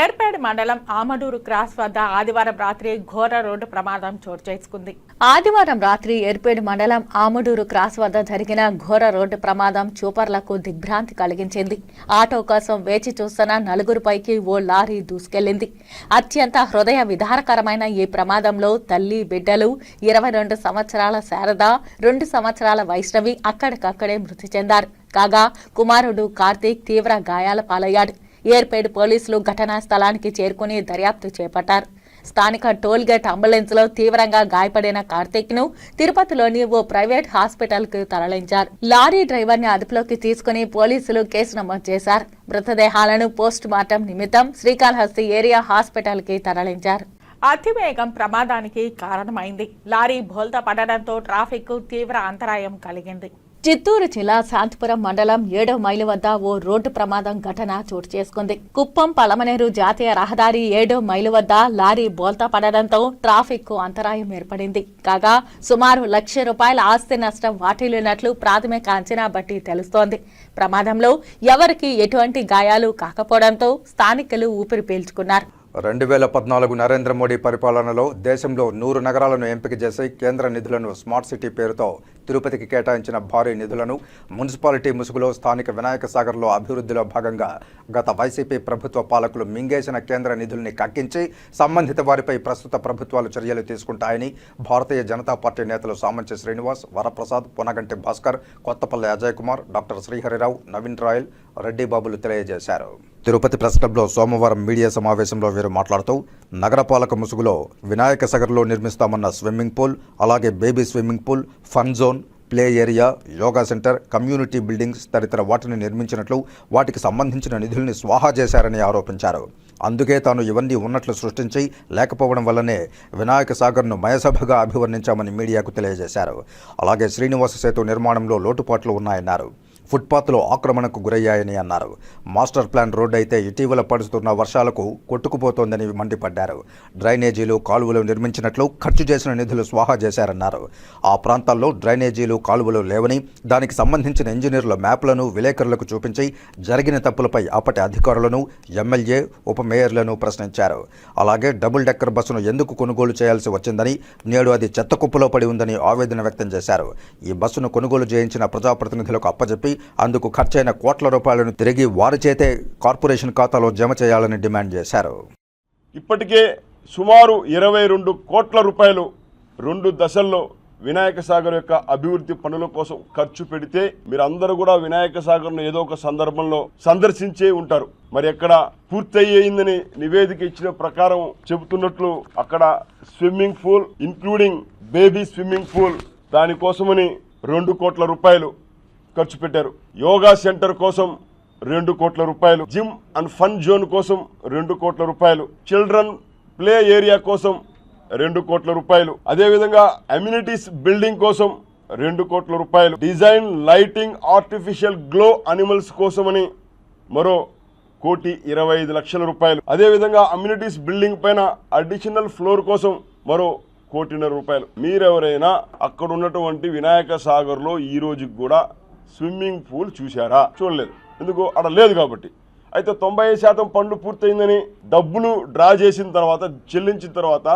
ఏర్పేడ్ మండలం ఆమడూరు క్రాస్ వద్ద ఆదివారం రాత్రి ఘోర రోడ్డు ప్రమాదం చోటు చేసుకుంది. ఆదివారం రాత్రి ఏర్పేడ్ మండలం ఆమడూరు క్రాస్ వద్ద జరిగిన ఘోర రోడ్డు ప్రమాదం చూపర్లకు దిగ్భ్రాంతి కలిగించింది. ఆటో కోసం వేచి చూస్తున్న నలుగురిపైకి ఓ లారీ దూసుకెళ్లింది. అత్యంత హృదయ విదారకరమైన ఈ ప్రమాదంలో తల్లి, బిడ్డలు, 22 సంవత్సరాల శారద, 2 సంవత్సరాల వైష్ణవి అక్కడికక్కడే మృతి చెందారు. కాగా కుమారుడు కార్తీక్ తీవ్ర గాయాల పాలయ్యాడు. ఏర్పేడ్ పోలీసులు ఘటనా స్థలానికి చేరుకుని దర్యాప్తు చేపట్టారు. స్థానిక టోల్గేట్ అంబులెన్స్ లో తీవ్రంగా గాయపడిన కార్తీక్ ను తిరుపతిలోని ఓ ప్రైవేట్ హాస్పిటల్ కు తరలించారు. లారీ డ్రైవర్ ని అదుపులోకి తీసుకుని పోలీసులు కేసు నమోదు చేశారు. మృతదేహాలను పోస్ట్ మార్టం నిమిత్తం శ్రీకాళహస్తి ఏరియా హాస్పిటల్ కి తరలించారు. అతివేగం ప్రమాదానికి కారణమైంది. లారీ బోల్తా పడడంతో ట్రాఫిక్ కు తీవ్ర అంతరాయం కలిగింది. చిత్తూరు జిల్లా శాంతిపురం మండలం 7వ మైలు వద్ద ఓ రోడ్డు ప్రమాదం ఘటన చోటు చేసుకుంది. కుప్పం పలమనేరు జాతీయ రహదారి 7వ మైలు వద్ద లారీ బోల్తా పడడంతో ట్రాఫిక్ కు అంతరాయం ఏర్పడింది. కాగా సుమారు ₹1,00,000 ఆస్తి నష్టం వాటిల్లినట్లు ప్రాథమిక అంచనా బట్టి తెలుస్తోంది. ప్రమాదంలో ఎవరికీ ఎటువంటి గాయాలు కాకపోవడంతో స్థానికులు ఊపిరి పీల్చుకున్నారు. 2014 నరేంద్ర మోడీ పరిపాలనలో దేశంలో 100 నగరాలను ఎంపిక చేసి కేంద్ర నిధులను స్మార్ట్ సిటీ పేరుతో తిరుపతికి కేటాయించిన భారీ నిధులను మున్సిపాలిటీ ముసుగులో స్థానిక వినాయక సాగర్లో అభివృద్ధిలో భాగంగా గత వైసీపీ ప్రభుత్వ పాలకులు మింగేసిన కేంద్ర నిధుల్ని కక్కించి సంబంధిత వారిపై ప్రస్తుత ప్రభుత్వాలు చర్యలు తీసుకుంటాయని భారతీయ జనతా పార్టీ నేతలు సామంచి శ్రీనివాస్, వరప్రసాద్, పొనగంటి భాస్కర్, కొత్తపల్లి అజయ్ కుమార్, డాక్టర్ శ్రీహరిరావు, నవీన్ రాయల్, రెడ్డి బాబులు తెలియజేశారు. తిరుపతి ప్రెస్ క్లబ్లో సోమవారం మీడియా సమావేశంలో వీరు మాట్లాడుతూ నగరపాలక ముసుగులో వినాయక సాగర్లో నిర్మిస్తామన్న స్విమ్మింగ్ పూల్, అలాగే baby swimming pool, fun zone, play area, yoga centre, community buildings తదితర వాటిని నిర్మించినట్లు వాటికి సంబంధించిన నిధుల్ని స్వాహా చేశారని ఆరోపించారు. అందుకే తాను ఇవన్నీ ఉన్నట్లు సృష్టించి లేకపోవడం వల్లనే వినాయక సాగర్ను మయసభగా అభివర్ణించామని మీడియాకు తెలియజేశారు. అలాగే శ్రీనివాస సేతు నిర్మాణంలో లోటుపాట్లు ఉన్నాయన్నారు. ఫుట్పాత్లు ఆక్రమణకు గురయ్యాయని అన్నారు. మాస్టర్ ప్లాన్ రోడ్డు అయితే ఇటీవల పడుతున్న వర్షాలకు కొట్టుకుపోతోందని మండిపడ్డారు. డ్రైనేజీలు, కాలువలు నిర్మించినట్లు ఖర్చు చేసిన నిధులు స్వాహా చేశారన్నారు. ఆ ప్రాంతాల్లో డ్రైనేజీలు, కాలువలు లేవని దానికి సంబంధించిన ఇంజనీర్ల మ్యాప్లను విలేకరులకు చూపించి జరిగిన తప్పులపై అప్పటి అధికారులను, ఎమ్మెల్యే, ఉప మేయర్లను ప్రశ్నించారు. అలాగే డబుల్ డెక్కర్ బస్సును ఎందుకు కొనుగోలు చేయాల్సి వచ్చిందని, నేడు అది చెత్త కుప్పలో పడి ఉందని ఆవేదన వ్యక్తం చేశారు. ఈ బస్సును కొనుగోలు చేయించిన ప్రజాప్రతినిధులకు అప్పచెప్పి అందుకు ఖర్చైన కోట్ల రూపాయలను తిరిగి వారి చేతే కార్పొరేషన్ ఖాతాలో జమ చేయాలని డిమాండ్ చేశారు. ఇప్పటికే సుమారు 22 కోట్ల రూపాయలు 2 దశల్లో వినాయక సాగర్ యొక్క అభివృద్ధి పనుల కోసం ఖర్చు పెడితే మీరందరూ కూడా వినాయక సాగర్ను ఏదో ఒక సందర్భంలో సందర్శించే ఉంటారు. మరి ఎక్కడ పూర్తయిందని నివేదిక ఇచ్చిన ప్రకారం చెబుతున్నట్లు అక్కడ swimming pool including baby swimming pool దానికోసమని 2 కోట్ల రూపాయలు ఖర్చు పెట్టారు. యోగా సెంటర్ కోసం 2 కోట్ల రూపాయలు, జిమ్ అండ్ ఫన్ జోన్ కోసం 2 కోట్ల రూపాయలు, చిల్డ్రన్ ప్లే ఏరియా కోసం 2 కోట్ల రూపాయలు, అదేవిధంగా అమ్యూనిటీస్ బిల్డింగ్ కోసం 2 కోట్ల రూపాయలు, design, lighting, artificial glow animals కోసమని మరో 1,25,00,000 రూపాయలు, అదేవిధంగా అమ్యూనిటీస్ బిల్డింగ్ పైన అడిషనల్ ఫ్లోర్ కోసం మరో 1,50,00,000 రూపాయలు. మీరెవరైనా అక్కడ ఉన్నటువంటి వినాయక సాగర్లో ఈ రోజుకి కూడా స్విమ్మింగ్ పూల్ చూశారా? చూడలేదు. ఎందుకు? అక్కడ లేదు కాబట్టి. అయితే 90% పనులు పూర్తయిందని డబ్బులు డ్రా చేసిన తర్వాత, చెల్లించిన తర్వాత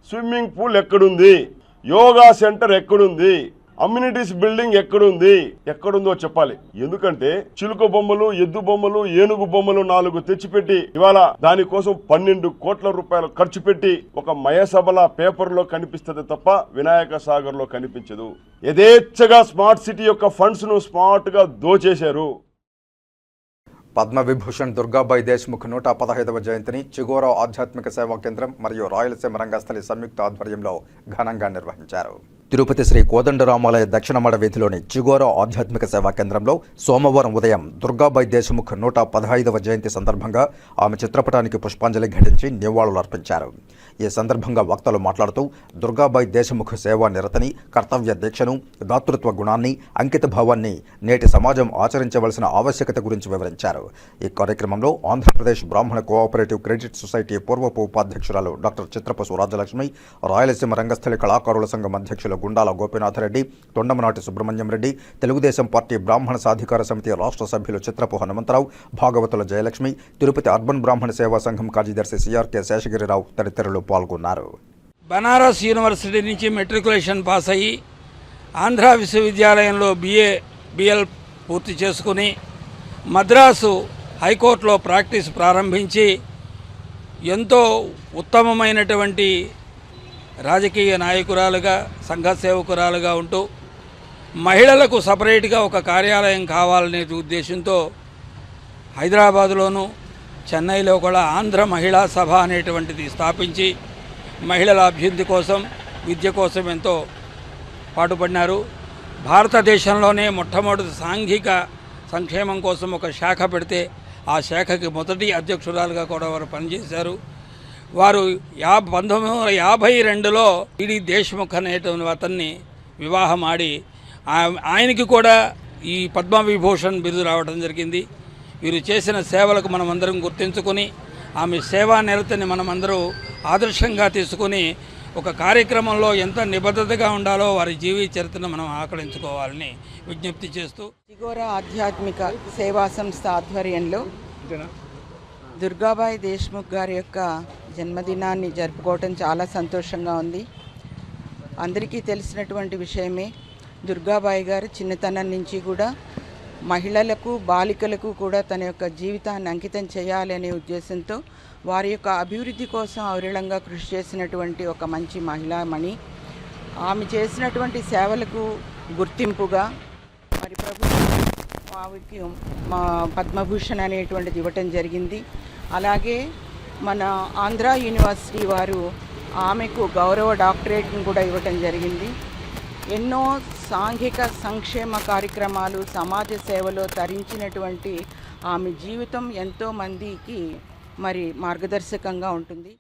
స్విమ్మింగ్ పూల్ ఎక్కడుంది, యోగా సెంటర్ ఎక్కడుంది, అమ్యూనిటీస్ బిల్డింగ్ ఎక్కడుందో చెప్పాలి. ఎందుకంటే చిలుక బొమ్మలు, ఎద్దు బొమ్మలు, ఏనుగు బొమ్మలు 4 తెచ్చిపెట్టి ఇవాళ దానికోసం 12 కోట్ల రూపాయలు ఖర్చు పెట్టి ఒక మయసభల పేపర్లో కనిపిస్తుంది తప్ప వినాయక సాగర్ లో కనిపించదు. యథేచ్ఛగా స్మార్ట్ సిటీ యొక్క ఫండ్స్ ను స్మార్ట్ గా దోచేశారు. పద్మవిభూషణ్ దుర్గాబాయి దేశ్ముఖ్ 115వ జయంతిని చిగోరా ఆధ్యాత్మిక సేవా కేంద్రం మరియు రాయలసీమ రంగస్థలి సంయుక్త ఆధ్వర్యంలో ఘనంగా నిర్వహించారు. తిరుపతి శ్రీ కోదండరామాలయ దక్షిణ మడ వీధిలోని చిగోరా ఆధ్యాత్మిక సేవా కేంద్రంలో సోమవారం ఉదయం దుర్గాబాయి దేశ్ముఖ్ 115వ జయంతి సందర్భంగా ఆమె చిత్రపటానికి పుష్పాంజలి ఘటించి నివాళులర్పించారు. ఈ సందర్భంగా వక్తలు మాట్లాడుతూ దుర్గాబాయి దేశ్ముఖ్ సేవా నిరతని, కర్తవ్య దీక్షను, దాతృత్వ గుణాన్ని, అంకిత భావాన్ని నేటి సమాజం ఆచరించవలసిన ఆవశ్యకత గురించి వివరించారు. ఈ కార్యక్రమంలో ఆంధ్రప్రదేశ్ బ్రాహ్మణ కోఆపరేటివ్ క్రెడిట్ సొసైటీ పూర్వపు ఉపాధ్యక్షురాలు డాక్టర్ చిత్రపసు రాజలక్ష్మి, రాయలసీమ రంగస్థలి కళాకారుల సంఘం అధ్యక్షులు గుండాల గోపీనాథరెడ్డి, తొండమనాటి సుబ్రహ్మణ్యం రెడ్డి, తెలుగుదేశం పార్టీ బ్రాహ్మణ సాధికార సమితి రాష్ట్ర సభ్యులు చిత్రపు హనుమంతరావు, భాగవతుల జయలక్ష్మి, తిరుపతి అర్బన్ బ్రాహ్మణ సేవా సంఘం కార్యదర్శి సిఆర్కే శేషగిరిరావు తదితరులు పాల్గొన్నారు. బనారస్ యూనివర్సిటీ నుంచి మెట్రికులేషన్ పాస్ అయ్యి ఆంధ్ర విశ్వవిద్యాలయంలో బిఎల్ పూర్తి చేసుకుని మద్రాసు హైకోర్టులో ప్రాక్టీస్ ప్రారంభించి ఎంతో ఉత్తమమైనటువంటి రాజకీయ నాయకురాలుగా, సంఘ సేవకురాలుగా ఉంటూ మహిళలకు సపరేట్గా ఒక కార్యాలయం కావాలనే ఉద్దేశంతో హైదరాబాదులోను, చెన్నైలో కూడా ఆంధ్ర మహిళా సభ అనేటువంటిది స్థాపించి మహిళల అభివృద్ధి కోసం, విద్య కోసం ఎంతో పాటుపడినారు. భారతదేశంలోనే మొట్టమొదటి సాంఘిక సంక్షేమం కోసం ఒక శాఖ పెడితే ఆ శాఖకి మొదటి అధ్యక్షురాలుగా కూడా వారు పనిచేశారు. వారు 1952లో ఈడీ దేశ్ముఖ్ అనేటువంటి అతన్ని వివాహం ఆడి ఆయనకి కూడా ఈ పద్మవిభూషణ్ బిరుదు రావడం జరిగింది. వీరు చేసిన సేవలకు మనమందరం గుర్తించుకొని ఆమె సేవా నిరతిని మనమందరూ ఆదర్శంగా తీసుకుని ఒక కార్యక్రమంలో ఎంత నిబద్ధతగా ఉండాలో వారి జీవిత చరిత్రను మనం ఆకళించుకోవాలని విజ్ఞప్తి చేస్తూ చిగోర ఆధ్యాత్మిక సేవా సంస్థ ఆధ్వర్యంలో దుర్గాబాయి దేశ్ముఖ్ గారి యొక్క జన్మదినాన్ని జరుపుకోవటం చాలా సంతోషంగా ఉంది. అందరికీ తెలిసినటువంటి విషయమే, దుర్గాబాయి గారు చిన్నతనం నుంచి కూడా మహిళలకు, బాలికలకు కూడా తన యొక్క జీవితాన్ని అంకితం చేయాలనే ఉద్దేశంతో వారి యొక్క అభివృద్ధి కోసం అవిరళంగా కృషి చేసినటువంటి ఒక మంచి మహిళామణి. ఆమె చేసినటువంటి సేవలకు గుర్తింపుగా మరి ప్రభుత్వం ఆవిడకి పద్మభూషణ్ అనేటువంటిది ఇవ్వటం జరిగింది. అలాగే మన ఆంధ్ర యూనివర్సిటీ వారు ఆమెకు గౌరవ డాక్టరేట్ను కూడా ఇవ్వటం జరిగింది. ఎన్నో సాంఘిక సంక్షేమ కార్యక్రమాలు, సమాజ సేవలో తరించినటువంటి ఆమె జీవితం ఎంతోమందికి మరి మార్గదర్శకంగా ఉంటుంది.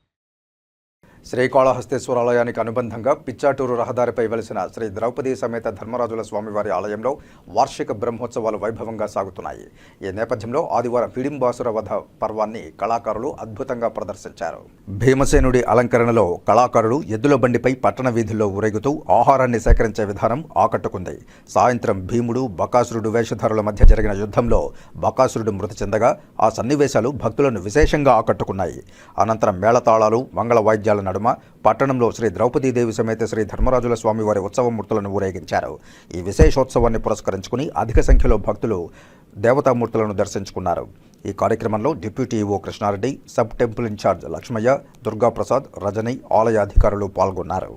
శ్రీకాళహస్తేశ్వర ఆలయానికి అనుబంధంగా పిచ్చాటూరు రహదారిపై వెలిసిన శ్రీ ద్రౌపది సమేత ధర్మరాజుల స్వామివారి ఆలయంలో వార్షిక బ్రహ్మోత్సవాలు వైభవంగా సాగుతున్నాయి. ఈ నేపథ్యంలో ఆదివారం హిడింబాసుర వధ పర్వాన్ని కళాకారులు అద్భుతంగా ప్రదర్శించారు. భీమసేనుడి అలంకరణలో కళాకారులు ఎద్దుల బండిపై పట్టణ వీధుల్లో ఊరేగుతూ ఆహారాన్ని సేకరించే విధానం ఆకట్టుకుంది. సాయంత్రం భీముడు, బకాసురుడు వేషధారుల మధ్య జరిగిన యుద్ధంలో బకాసురుడు మృతి చెందగా ఆ సన్నివేశాలు భక్తులను విశేషంగా ఆకట్టుకున్నాయి. అనంతరం మేళతాళాలు, మంగళ వాయిద్యాల నడుమ పట్టణంలో శ్రీ ద్రౌపదీదేవి సమేత శ్రీ ధర్మరాజుల స్వామివారి ఉత్సవమూర్తులను ఊరేగించారు. ఈ విశేషోత్సవాన్ని పురస్కరించుకుని అధిక సంఖ్యలో భక్తులు దేవతామూర్తులను దర్శించుకున్నారు. ఈ కార్యక్రమంలో deputy EO Krishna Reddy, sub temple in charge Lakshmaiah, Durga Prasad, Rajani, ఆలయ అధికారులు పాల్గొన్నారు.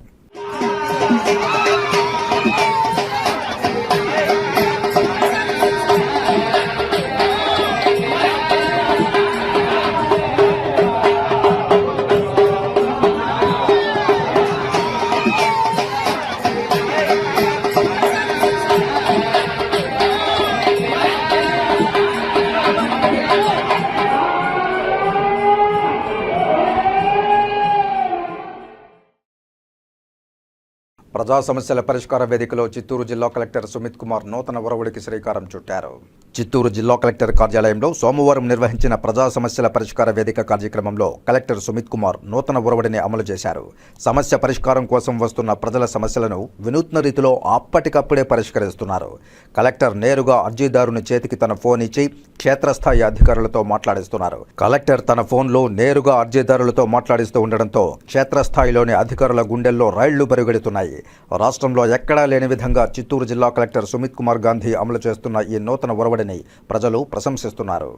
ప్రజా సమస్యల పరిష్కార వేదికలో చిత్తూరు జిల్లా కలెక్టర్ సుమిత్ కుమార్ నూతన ఒరవడికి శ్రీకారం చుట్టారు. చిత్తూరు జిల్లా కలెక్టర్ కార్యాలయంలో సోమవారం నిర్వహించిన ప్రజా సమస్యల పరిష్కార వేదిక కార్యక్రమంలో కలెక్టర్ సుమిత్ కుమార్ నూతన ఒరవడిని అమలు చేశారు. సమస్య పరిష్కారం కోసం వస్తున్న ప్రజల సమస్యలను వినూత్న రీతిలో అప్పటికప్పుడే పరిష్కరిస్తున్నారు. కలెక్టర్ నేరుగా అర్జీదారుని చేతికి తన ఫోన్ ఇచ్చి క్షేత్రస్థాయి అధికారులతో మాట్లాడిస్తున్నారు. కలెక్టర్ తన ఫోన్లో నేరుగా అర్జీదారులతో మాట్లాడిస్తూ ఉండడంతో క్షేత్రస్థాయిలోని అధికారుల గుండెల్లో రైళ్లు పరుగెడుతున్నాయి. రాష్ట్రంలో ఎక్కడా లేని విధంగా చిత్తూరు జిల్లా కలెక్టర్ సుమిత్ కుమార్ గాంధీ అమలు చేస్తున్న ఈ నూతన ఒరవడిని ప్రజలు ప్రశంసిస్తున్నారు.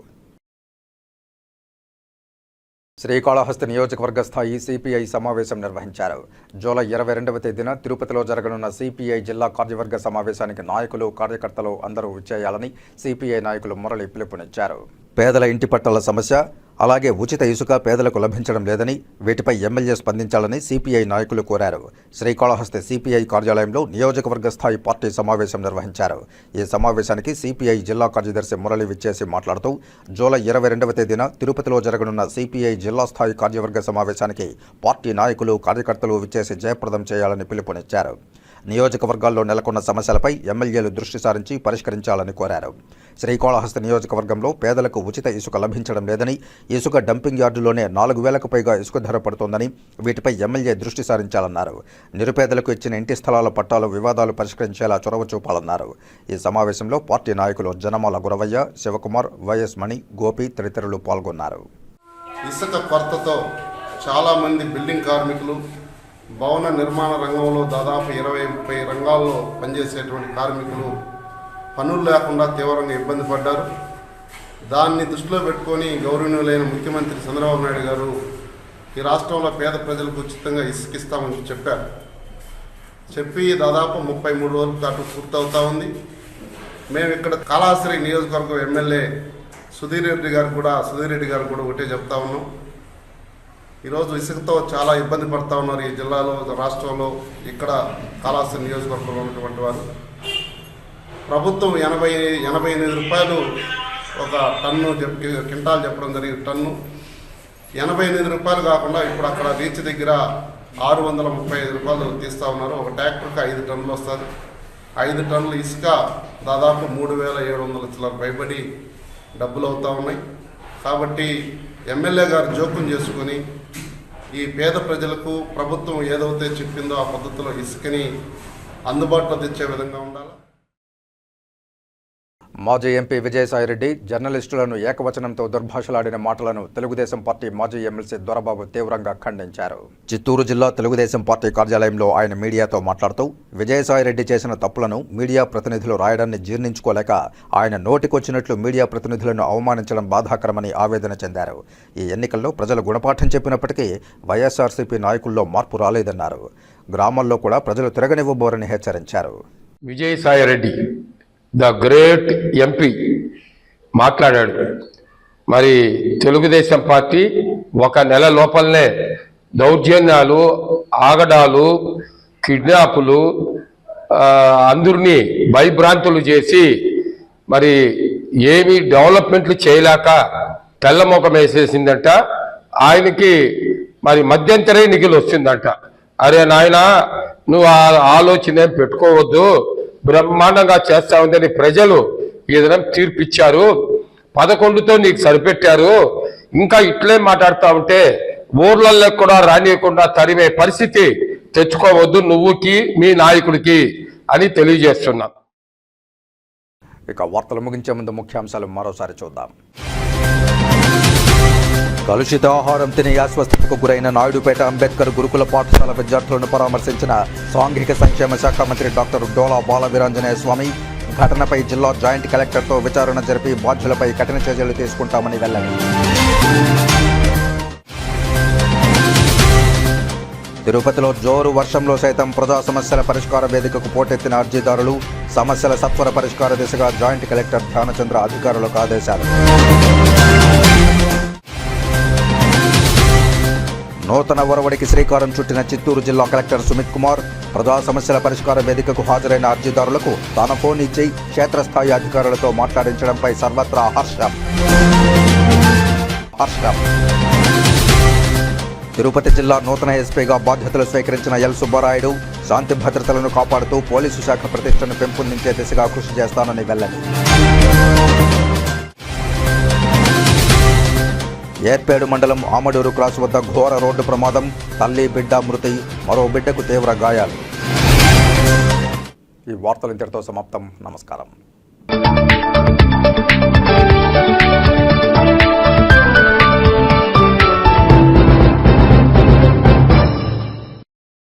శ్రీకాళహస్తి నియోజకవర్గ స్థాయి సిపిఐ సమావేశం నిర్వహించారు. జూలై 22వ తేదీన తిరుపతిలో జరగనున్న సిపిఐ జిల్లా కార్యవర్గ సమావేశానికి నాయకులు, కార్యకర్తలు అందరూ విచ్చేయాలని సిపిఐ నాయకులు మురళి పిలుపునిచ్చారు. పేదల ఇంటి పట్టాల సమస్య, అలాగే ఉచిత ఇసుక పేదలకు లభించడం లేదని, వీటిపై ఎమ్మెల్యే స్పందించాలని సిపిఐ నాయకులు కోరారు. శ్రీకాళహస్తి సిపిఐ కార్యాలయంలో నియోజకవర్గ స్థాయి పార్టీ సమావేశం నిర్వహించారు. ఈ సమావేశానికి సిపిఐ జిల్లా కార్యదర్శి మురళి విచ్చేసి మాట్లాడుతూ జూలై 22వ తేదీన తిరుపతిలో జరగనున్న సిపిఐ జిల్లా స్థాయి కార్యవర్గ సమావేశానికి పార్టీ నాయకులు, కార్యకర్తలు విచ్చేసి జయప్రదం చేయాలని పిలుపునిచ్చారు. నియోజకవర్గాల్లో నెలకొన్న సమస్యలపై ఎమ్మెల్యేలు దృష్టి సారించి పరిష్కరించాలని కోరారు. శ్రీకాళహస్తి నియోజకవర్గంలో పేదలకు ఉచిత ఇసుక లభించడం లేదని, ఇసుక డంపింగ్ యార్డులోనే 4,000కు పైగా ఇసుక ధర పడుతోందని, వీటిపై ఎమ్మెల్యే దృష్టి సారించాలన్నారు. నిరుపేదలకు ఇచ్చిన ఇంటి స్థలాల పట్టాలు వివాదాలు పరిష్కరించేలా చొరవ చూపాలన్నారు. ఈ సమావేశంలో పార్టీ నాయకులు జనమాల గురవయ్య, శివకుమార్, వైఎస్ మణి, గోపి తదితరులు పాల్గొన్నారు. ఇసుక కొరతతో చాలామంది బిల్డింగ్ కార్మికులు, భవన నిర్మాణ రంగంలో దాదాపు 20-30 రంగాల్లో పనిచేసేటువంటి కార్మికులు పనులు లేకుండా తీవ్రంగా ఇబ్బంది పడ్డారు. దాన్ని దృష్టిలో పెట్టుకొని గౌరవనీయులైన ముఖ్యమంత్రి చంద్రబాబు నాయుడు గారు ఈ రాష్ట్రంలో పేద ప్రజలకు ఉచితంగా ఇసుకిస్తామని చెప్పి దాదాపు 33 రోజుల పాటు పూర్తవుతా ఉంది. మేము ఇక్కడ కాళహస్తి నియోజకవర్గం ఎమ్మెల్యే సుధీర్ రెడ్డి గారు కూడా ఒకటే చెప్తా ఉన్నాం. ఈరోజు ఇసుకతో చాలా ఇబ్బంది పడుతూ ఉన్నారు ఈ జిల్లాలో, రాష్ట్రంలో, ఇక్కడ కాళహస్తి నియోజకవర్గంలో ఉన్నటువంటి వారు. ప్రభుత్వం 88 రూపాయలు ఒక టన్ను క్వింటాల్ చెప్పడం జరిగింది. టన్ను 88 రూపాయలు కాకుండా ఇప్పుడు అక్కడ రీచ్ దగ్గర 635 రూపాయలు తీస్తూ ఉన్నారు. ఒక ట్రాక్టర్కి 5 టన్నులు వస్తుంది. 5 టన్నుల ఇసుక దాదాపు 3700 చిల్లర పైబడి డబ్బులు అవుతూ ఉన్నాయి. కాబట్టి ఎమ్మెల్యే గారు జోక్యం చేసుకొని ఈ పేద ప్రజలకు ప్రభుత్వం ఏదైతే చెప్పిందో ఆ పద్ధతిలో ఇసుకని అందుబాటులో తెచ్చే విధంగా ఉండాలి. మాజీ ఎంపీ విజయసాయిరెడ్డి జర్నలిస్టులను ఏకవచనంతో దుర్భాషలాడిన మాటలను తెలుగుదేశం పార్టీ మాజీ ఎమ్మెల్సీ దొరబాబు తీవ్రంగా ఖండించారు. చిత్తూరు జిల్లా తెలుగుదేశం పార్టీ కార్యాలయంలో ఆయన మీడియాతో మాట్లాడుతూ విజయసాయిరెడ్డి చేసిన తప్పులను మీడియా ప్రతినిధులు రాయడాన్ని జీర్ణించుకోలేక ఆయన నోటికొచ్చినట్లు మీడియా ప్రతినిధులను అవమానించడం బాధాకరమని ఆవేదన చెందారు. ఈ ఎన్నికల్లో ప్రజలు గుణపాఠం చెప్పినప్పటికీ వైఎస్ఆర్సీపీ నాయకుల్లో మార్పు రాలేదన్నారు. గ్రామాల్లో కూడా ప్రజలు తిరగనివ్వబోరని హెచ్చరించారు. విజయసాయిరెడ్డి ద గ్రేట్ ఎంపీ మాట్లాడాడు. మరి తెలుగుదేశం పార్టీ ఒక నెల లోపలనే దౌర్జన్యాలు, ఆగడాలు, కిడ్నాపులు, అందరినీ భయభ్రాంతులు చేసి మరి ఏమీ డెవలప్మెంట్లు చేయలేక తెల్లముఖం వేసేసిందంట. ఆయనకి మరి మధ్యంతర ఎన్నికలు వస్తుందంట. అరే నాయనా, నువ్వు ఆలోచన ఏం పెట్టుకోవద్దు, బ్రహ్మాండంగా చేస్తా ఉందని ప్రజలు ఈ దినం తీర్పిచ్చారు. 11తో నీకు సరిపెట్టారు. ఇంకా ఇట్లే మాట్లాడుతూ ఉంటే ఊర్లలో కూడా రానియకుండా తరిమే పరిస్థితి తెచ్చుకోవద్దు నువ్వుకి మీ నాయకుడికి అని తెలియజేస్తున్నాం. ఇక వార్తలు ముగించే ముందు ముఖ్యాంశాలు మరోసారి చూద్దాం. కలుషిత ఆహారం తిని అస్వస్థతకు గురైన నాయుడుపేట అంబేద్కర్ గురుకుల పాఠశాల విద్యార్థులను పరామర్శించిన సాంఘిక సంక్షేమ శాఖ మంత్రి డాక్టర్ డోలా బాలవీరాంజనేయ స్వామి. ఘటనపై జిల్లా జాయింట్ కలెక్టర్తో విచారణ జరిపి బాధ్యులపై కఠిన చర్యలు తీసుకుంటామని వెల్లడి. తిరుపతిలో జోరు వర్షంలో సైతం ప్రజా సమస్యల పరిష్కార వేదికకు పోటెత్తిన అర్జీదారులు. సమస్యల సత్వర పరిష్కార దిశగా జాయింట్ కలెక్టర్ ధ్యానచంద్ర అధికారులకు ఆదేశాలు. నూతన ఒరవడికి శ్రీకారం చుట్టిన చిత్తూరు జిల్లా కలెక్టర్ సుమిత్ కుమార్. ప్రజా సమస్యల పరిష్కార వేదికకు హాజరైన అర్జీదారులకు తాను ఫోన్ ఇచ్చి క్షేత్రస్థాయి అధికారులతో మాట్లాడించడంపై సర్వత్రా హర్షం. తిరుపతి జిల్లా నూతన ఎస్పీగా బాధ్యతలు స్వీకరించిన ఎల్ సుబ్బారాయుడు. శాంతి భద్రతలను కాపాడుతూ పోలీసు శాఖ ప్రతిష్టను పెంపొందించే దిశగా కృషి చేస్తానని వెల్లడి. ఏర్పేడు మండలం ఆమడూరు క్రాస్ వద్ద ఘోర రోడ్డు ప్రమాదం. తల్లి బిడ్డ మృతి, మరో బిడ్డకు తీవ్ర గాయాలు. ఈ వార్తలు ఇంతటితో సమాప్తం. నమస్కారం.